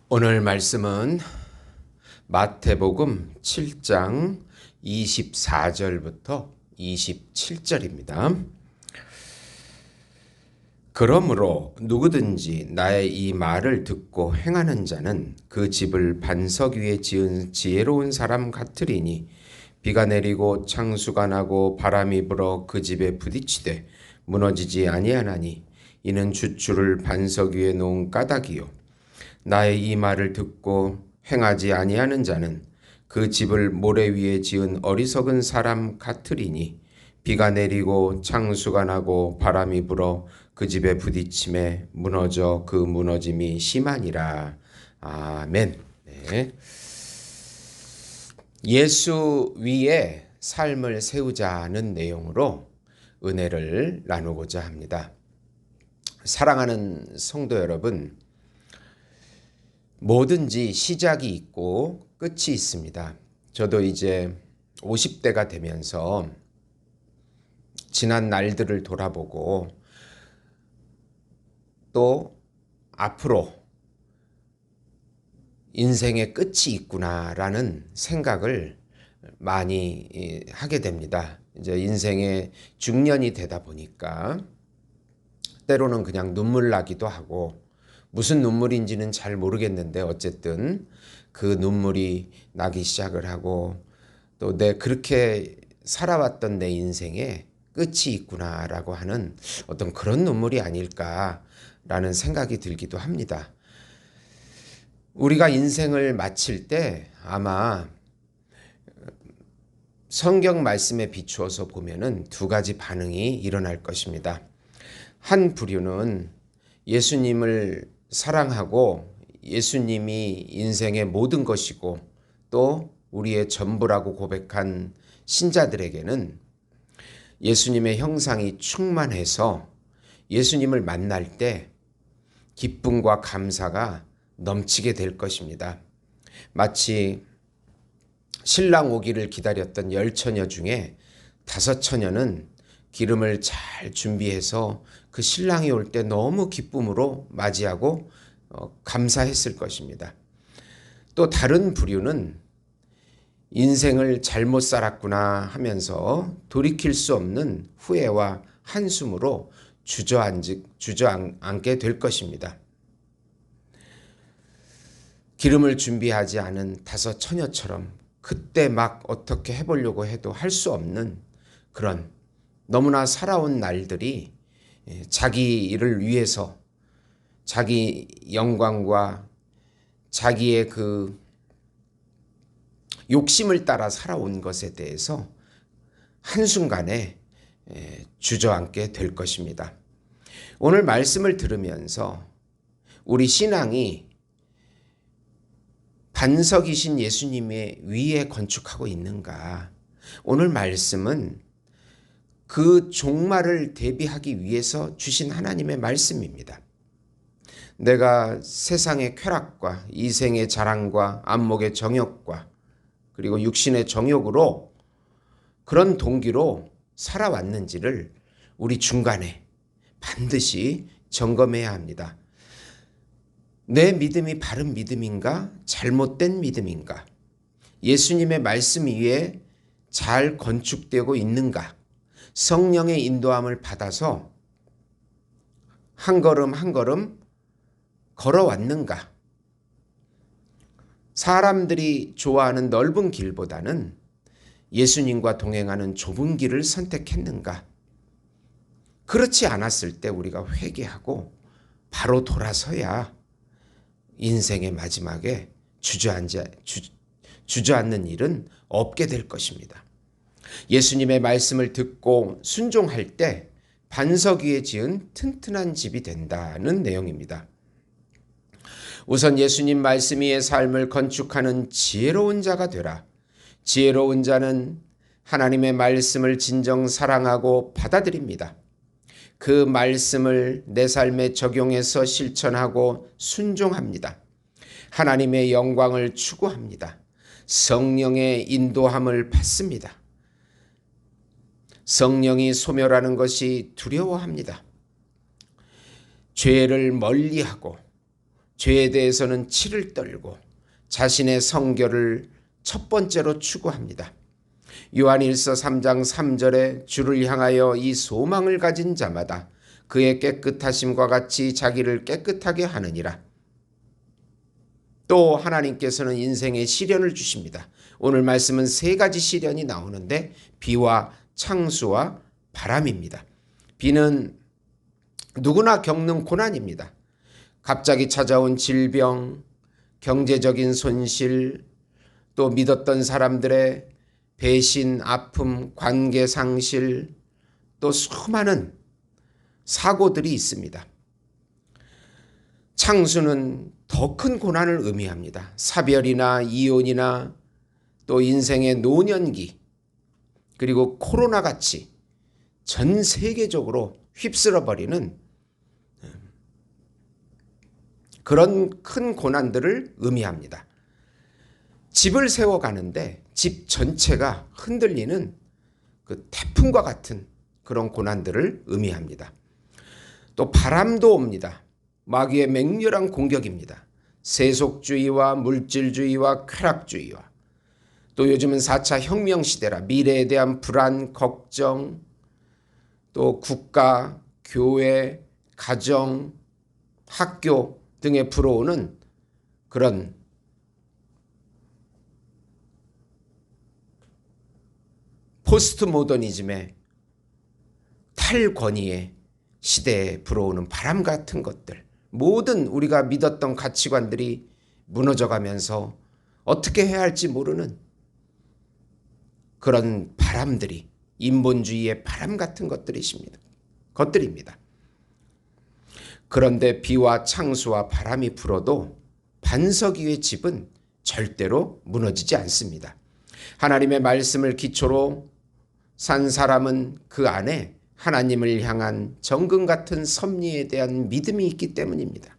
오늘 말씀은 마태복음 7장 24절부터 27절입니다. 그러므로 누구든지 나의 이 말을 듣고 행하는 자는 그 집을 반석 위에 지은 지혜로운 사람 같으리니 비가 내리고 창수가 나고 바람이 불어 그 집에 부딪히되 무너지지 아니하나니 이는 주추를 반석 위에 놓은 까닭이요 나의 이 말을 듣고 행하지 아니하는 자는 그 집을 모래 위에 지은 어리석은 사람 같으리니 비가 내리고 창수가 나고 바람이 불어 그 집에 부딪힘에 무너져 그 무너짐이 심하니라. 아멘. 네. 예수 위에 삶을 세우자는 내용으로 은혜를 나누고자 합니다. 사랑하는 성도 여러분, 뭐든지 시작이 있고 끝이 있습니다. 저도 이제 50대가 되면서 지난 날들을 돌아보고 또 앞으로 인생의 끝이 있구나라는 생각을 많이 하게 됩니다. 이제 인생의 중년이 되다 보니까 때로는 그냥 눈물 나기도 하고 무슨 눈물인지는 잘 모르겠는데 어쨌든 그 눈물이 나기 시작을 하고 또 그렇게 살아왔던 내 인생에 끝이 있구나라고 하는 어떤 그런 눈물이 아닐까라는 생각이 들기도 합니다. 우리가 인생을 마칠 때 아마 성경 말씀에 비추어서 보면은 두 가지 반응이 일어날 것입니다. 한 부류는 예수님을 사랑하고 예수님이 인생의 모든 것이고 또 우리의 전부라고 고백한 신자들에게는 예수님의 형상이 충만해서 예수님을 만날 때 기쁨과 감사가 넘치게 될 것입니다. 마치 신랑 오기를 기다렸던 10처녀 중에 5처녀는 기름을 잘 준비해서 그 신랑이 올 때 너무 기쁨으로 맞이하고 감사했을 것입니다. 또 다른 부류는 인생을 잘못 살았구나 하면서 돌이킬 수 없는 후회와 한숨으로 주저앉게 될 것입니다. 기름을 준비하지 않은 5처녀처럼 그때 막 어떻게 해보려고 해도 할 수 없는 그런 너무나 살아온 날들이 자기 일을 위해서 자기 영광과 자기의 그 욕심을 따라 살아온 것에 대해서 한순간에 주저앉게 될 것입니다. 오늘 말씀을 들으면서 우리 신앙이 반석이신 예수님의 위에 건축하고 있는가? 오늘 말씀은 그 종말을 대비하기 위해서 주신 하나님의 말씀입니다. 내가 세상의 쾌락과 이생의 자랑과 안목의 정욕과 그리고 육신의 정욕으로 그런 동기로 살아왔는지를 우리 중간에 반드시 점검해야 합니다. 내 믿음이 바른 믿음인가? 잘못된 믿음인가? 예수님의 말씀 위에 잘 건축되고 있는가? 성령의 인도함을 받아서 한 걸음 한 걸음 걸어왔는가? 사람들이 좋아하는 넓은 길보다는 예수님과 동행하는 좁은 길을 선택했는가? 그렇지 않았을 때 우리가 회개하고 바로 돌아서야 인생의 마지막에 주저앉는 일은 없게 될 것입니다. 예수님의 말씀을 듣고 순종할 때 반석 위에 지은 튼튼한 집이 된다는 내용입니다. 우선 예수님 말씀 위에 삶을 건축하는 지혜로운 자가 되라. 지혜로운 자는 하나님의 말씀을 진정 사랑하고 받아들입니다. 그 말씀을 내 삶에 적용해서 실천하고 순종합니다. 하나님의 영광을 추구합니다. 성령의 인도함을 받습니다. 성령이 소멸하는 것이 두려워합니다. 죄를 멀리하고 죄에 대해서는 치를 떨고 자신의 성결을 첫 번째로 추구합니다. 요한일서 3장 3절에 주를 향하여 이 소망을 가진 자마다 그의 깨끗하심과 같이 자기를 깨끗하게 하느니라. 또 하나님께서는 인생에 시련을 주십니다. 오늘 말씀은 세 가지 시련이 나오는데 비와 창수와 바람입니다. 비는 누구나 겪는 고난입니다. 갑자기 찾아온 질병, 경제적인 손실, 또 믿었던 사람들의 배신, 아픔, 관계 상실, 또 수많은 사고들이 있습니다. 창수는 더 큰 고난을 의미합니다. 사별이나 이혼이나 또 인생의 노년기, 그리고 코로나같이 전 세계적으로 휩쓸어버리는 그런 큰 고난들을 의미합니다. 집을 세워가는데 집 전체가 흔들리는 그 태풍과 같은 그런 고난들을 의미합니다. 또 바람도 옵니다. 마귀의 맹렬한 공격입니다. 세속주의와 물질주의와 쾌락주의와 또 요즘은 4차 혁명 시대라 미래에 대한 불안, 걱정, 또 국가, 교회, 가정, 학교 등에 불어오는 그런 포스트 모더니즘의 탈권위의 시대에 불어오는 바람 같은 것들, 모든 우리가 믿었던 가치관들이 무너져가면서 어떻게 해야 할지 모르는 그런 바람들이 인본주의의 바람 같은 것들입니다. 그런데 비와 창수와 바람이 불어도 반석 위의 집은 절대로 무너지지 않습니다. 하나님의 말씀을 기초로 산 사람은 그 안에 하나님을 향한 정금 같은 섭리에 대한 믿음이 있기 때문입니다.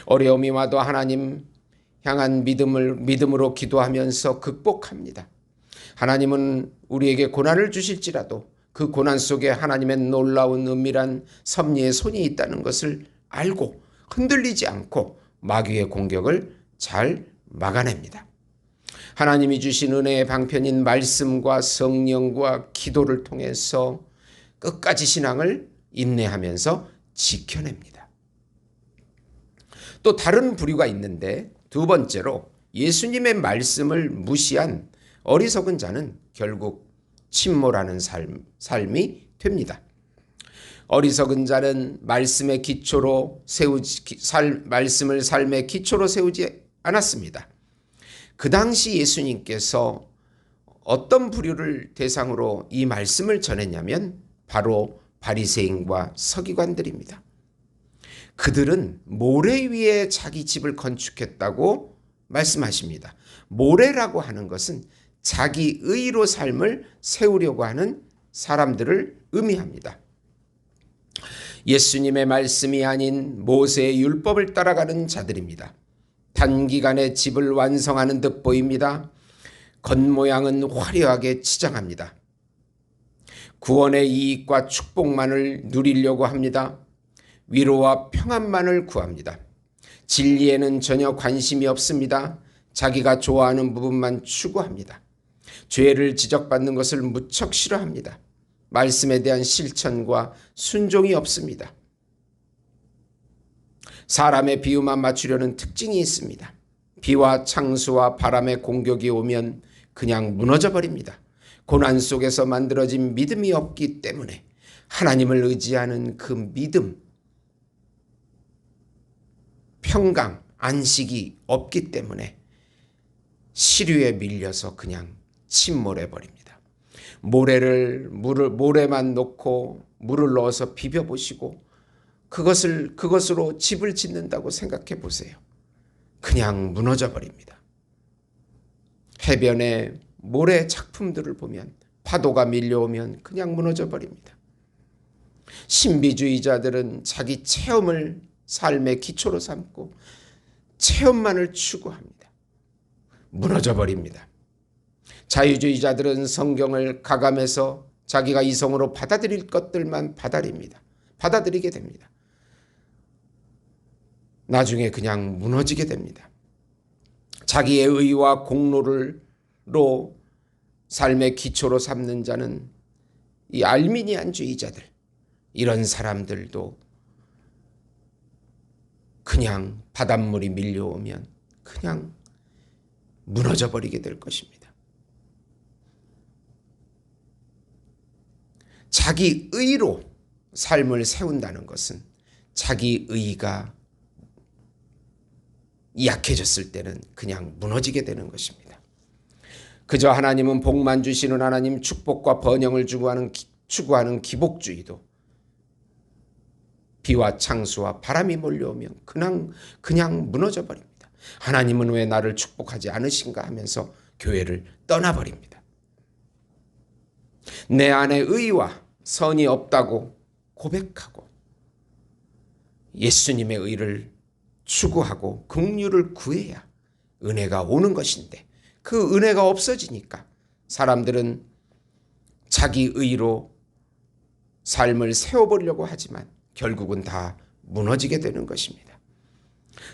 어려움이 와도 하나님 향한 믿음으로 기도하면서 극복합니다. 하나님은 우리에게 고난을 주실지라도 그 고난 속에 하나님의 놀라운 은밀한 섭리의 손이 있다는 것을 알고 흔들리지 않고 마귀의 공격을 잘 막아냅니다. 하나님이 주신 은혜의 방편인 말씀과 성령과 기도를 통해서 끝까지 신앙을 인내하면서 지켜냅니다. 또 다른 부류가 있는데 두 번째로 예수님의 말씀을 무시한 어리석은 자는 결국 침몰하는 삶이 됩니다. 어리석은 자는 말씀을 삶의 기초로 세우지 않았습니다. 그 당시 예수님께서 어떤 부류를 대상으로 이 말씀을 전했냐면 바로 바리새인과 서기관들입니다. 그들은 모래 위에 자기 집을 건축했다고 말씀하십니다. 모래라고 하는 것은 자기 의로 삶을 세우려고 하는 사람들을 의미합니다. 예수님의 말씀이 아닌 모세의 율법을 따라가는 자들입니다. 단기간에 집을 완성하는 듯 보입니다. 겉모양은 화려하게 치장합니다. 구원의 이익과 축복만을 누리려고 합니다. 위로와 평안만을 구합니다. 진리에는 전혀 관심이 없습니다. 자기가 좋아하는 부분만 추구합니다. 죄를 지적받는 것을 무척 싫어합니다. 말씀에 대한 실천과 순종이 없습니다. 사람의 비유만 맞추려는 특징이 있습니다. 비와 창수와 바람의 공격이 오면 그냥 무너져 버립니다. 고난 속에서 만들어진 믿음이 없기 때문에 하나님을 의지하는 그 믿음, 평강, 안식이 없기 때문에 시류에 밀려서 그냥 침몰해 버립니다. 모래만 넣고 물을 넣어서 비벼 보시고 그것으로 집을 짓는다고 생각해 보세요. 그냥 무너져 버립니다. 해변에 모래 작품들을 보면 파도가 밀려오면 그냥 무너져 버립니다. 신비주의자들은 자기 체험을 삶의 기초로 삼고 체험만을 추구합니다. 무너져 버립니다. 자유주의자들은 성경을 가감해서 자기가 이성으로 받아들일 것들만 받아들이게 됩니다. 나중에 그냥 무너지게 됩니다. 자기의 의와 공로로 삶의 기초로 삼는 자는 이 알미니안주의자들, 이런 사람들도 그냥 바닷물이 밀려오면 그냥 무너져 버리게 될 것입니다. 자기 의로 삶을 세운다는 것은 자기 의가 약해졌을 때는 그냥 무너지게 되는 것입니다. 그저 하나님은 복만 주시는 하나님, 축복과 번영을 추구하는 기복주의도 비와 창수와 바람이 몰려오면 그냥 무너져 버립니다. 하나님은 왜 나를 축복하지 않으신가 하면서 교회를 떠나버립니다. 내 안에 의와 선이 없다고 고백하고 예수님의 의를 추구하고 긍휼을 구해야 은혜가 오는 것인데, 그 은혜가 없어지니까 사람들은 자기 의로 삶을 세워보려고 하지만 결국은 다 무너지게 되는 것입니다.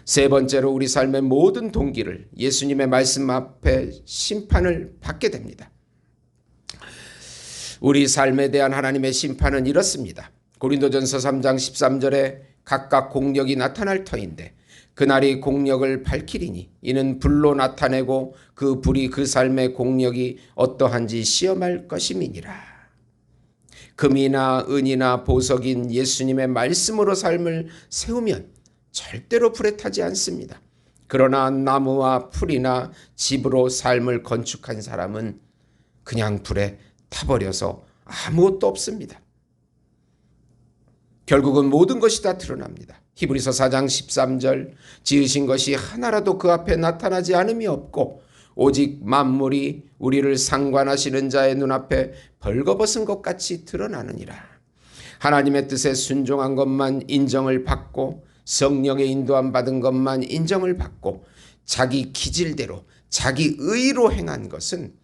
세 번째로, 우리 삶의 모든 동기를 예수님의 말씀 앞에 심판을 받게 됩니다. 우리 삶에 대한 하나님의 심판은 이렇습니다. 고린도전서 3장 13절에 각각 공력이 나타날 터인데 그날이 공력을 밝히리니 이는 불로 나타내고 그 불이 그 삶의 공력이 어떠한지 시험할 것임이니라. 금이나 은이나 보석인 예수님의 말씀으로 삶을 세우면 절대로 불에 타지 않습니다. 그러나 나무와 풀이나 집으로 삶을 건축한 사람은 그냥 불에 타버려서 아무것도 없습니다. 결국은 모든 것이 다 드러납니다. 히브리서 4장 13절, 지으신 것이 하나라도 그 앞에 나타나지 않음이 없고 오직 만물이 우리를 상관하시는 자의 눈앞에 벌거벗은 것 같이 드러나느니라. 하나님의 뜻에 순종한 것만 인정을 받고 성령의 인도함 받은 것만 인정을 받고 자기 기질대로 자기 의로 행한 것은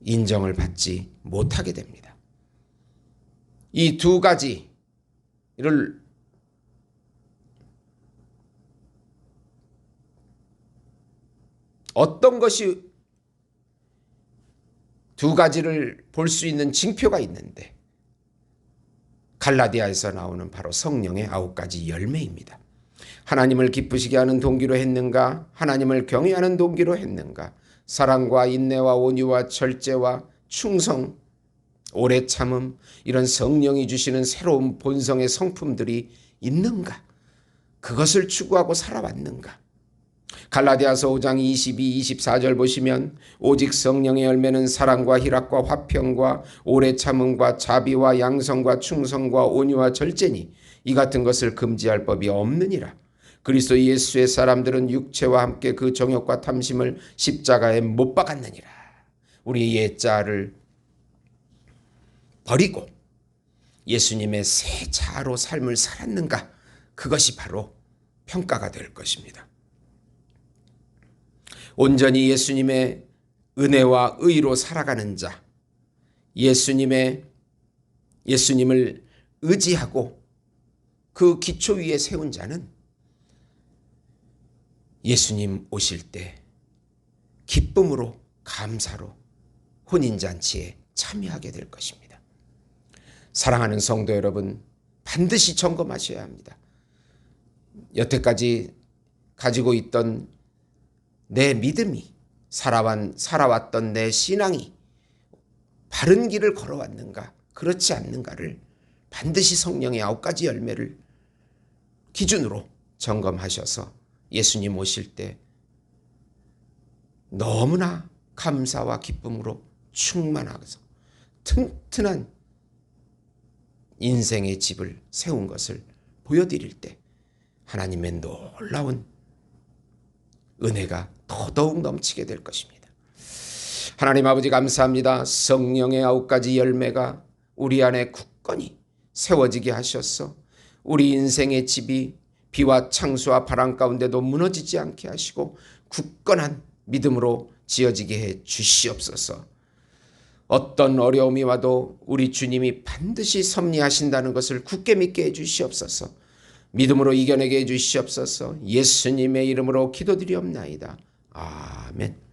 인정을 받지 못하게 됩니다. 이 두 가지를 어떤 것이 두 가지를 볼 수 있는 징표가 있는데 갈라디아에서 나오는 바로 성령의 9가지 열매입니다. 하나님을 기쁘시게 하는 동기로 했는가? 하나님을 경외하는 동기로 했는가? 사랑과 인내와 온유와 절제와 충성, 오래 참음, 이런 성령이 주시는 새로운 본성의 성품들이 있는가? 그것을 추구하고 살아왔는가? 갈라디아서 5장 22, 24절 보시면 오직 성령의 열매는 사랑과 희락과 화평과 오래 참음과 자비와 양성과 충성과 온유와 절제니 이 같은 것을 금지할 법이 없느니라. 그리스도 예수의 사람들은 육체와 함께 그 정욕과 탐심을 십자가에 못 박았느니라. 우리 옛자를 버리고 예수님의 새 자로 삶을 살았는가? 그것이 바로 평가가 될 것입니다. 온전히 예수님의 은혜와 의로 살아가는 자, 예수님을 의지하고 그 기초 위에 세운 자는 예수님 오실 때 기쁨으로 감사로 혼인잔치에 참여하게 될 것입니다. 사랑하는 성도 여러분, 반드시 점검하셔야 합니다. 여태까지 가지고 있던 내 믿음이, 살아왔던 내 신앙이 바른 길을 걸어왔는가, 그렇지 않는가를 반드시 성령의 9가지 열매를 기준으로 점검하셔서 예수님 오실 때 너무나 감사와 기쁨으로 충만하서 튼튼한 인생의 집을 세운 것을 보여드릴 때 하나님의 놀라운 은혜가 더더욱 넘치게 될 것입니다. 하나님 아버지 감사합니다. 성령의 9가지 열매가 우리 안에 굳건히 세워지게 하셔서 우리 인생의 집이 비와 창수와 바람 가운데도 무너지지 않게 하시고 굳건한 믿음으로 지어지게 해 주시옵소서. 어떤 어려움이 와도 우리 주님이 반드시 섭리하신다는 것을 굳게 믿게 해 주시옵소서. 믿음으로 이겨내게 해주시옵소서. 예수님의 이름으로 기도드리옵나이다. 아멘.